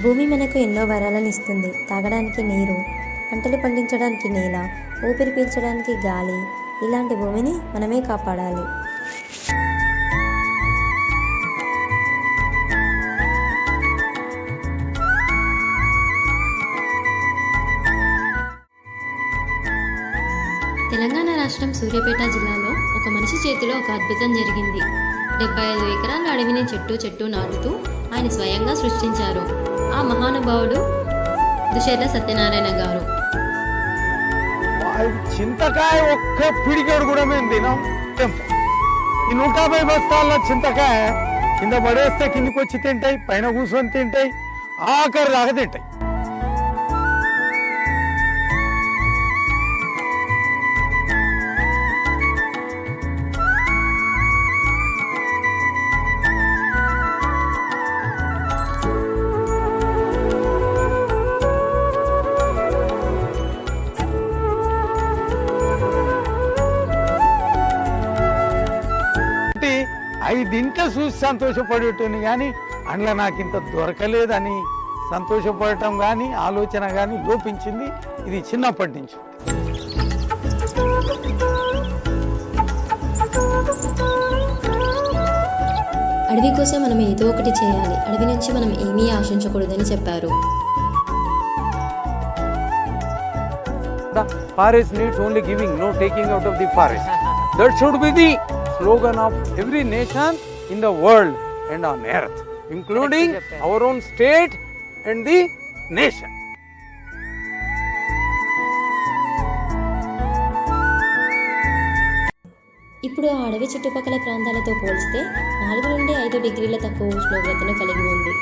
భూమి మనకు ఎన్నో వరాలను ఇస్తుంది. తాగడానికి నీరు, పంటలు పండించడానికి నేల, ఊపిరి పీల్చడానికి గాలి. ఇలాంటి భూమిని మనమే కాపాడాలి. తెలంగాణ రాష్ట్రం సూర్యాపేట జిల్లాలో ఒక మనిషి చేతిలో ఒక అద్భుతం జరిగింది. 75 ఎకరాల అడవిని చెట్టు నాటుతూ ఆయన స్వయంగా సృష్టించారు. ఆ మహానుభావుడు దుశ్శేర్ల సత్యనారాయణ గారు. చింతకాయ ఒక్క పిడికేడు కూడా మేము తినాం. ఈ 150 బస్తాల చింతకాయ కింద పడేస్తే కిందికి వచ్చి తింటాయి, పైన కూర్చొని తింటాయి, ఆఖరి దాకా తింటాయి. అవి తింటే చూసి సంతోషపడేటోని కానీ అందులో నాకు ఇంత దొరకలేదని సంతోషపడటం కానీ ఆలోచన కానీ లోపించింది. ఇది చిన్నప్పటి నుంచి. అడవి కోసం మనం ఏదో ఒకటి చేయాలి. అడవి నుంచి మనం ఏమీ ఆశించకూడదని చెప్పారు. The forest needs only giving, no taking out of the forest. That should be the slogan of every nation in the world and on earth, including our own state and the nation. ఇప్పుడు ఆ అడవి చుట్టుపక్కల ప్రాంతాలతో పోల్చితే 4 నుండి 5 డిగ్రీల తక్కువ ఉష్ణోగ్రతను కలిగి ఉంది.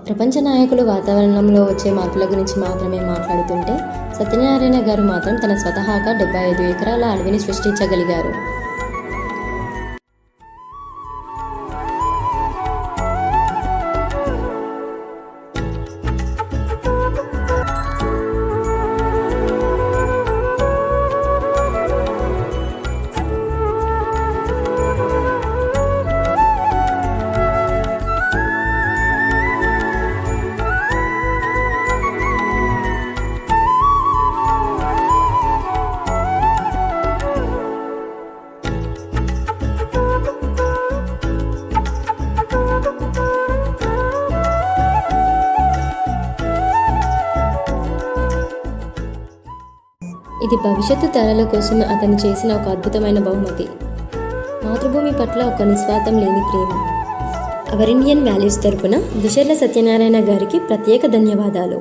ప్రపంచ నాయకులు వాతావరణంలో వచ్చే మార్పుల గురించి మాత్రమే మాట్లాడుతుంటే, సత్యనారాయణ గారు మాత్రం తన స్వతహాగా 75 ఎకరాల అడవిని సృష్టించగలిగారు. ఇది భవిష్యత్తు తరాల కోసం అతను చేసిన ఒక అద్భుతమైన బహుమతి. మాతృభూమి పట్ల ఒక నిస్వార్థం లేని ప్రేమ. అవర్ ఇండియన్ వాల్యూస్ తరపున దుశ్శేర్ల సత్యనారాయణ గారికి ప్రత్యేక ధన్యవాదాలు.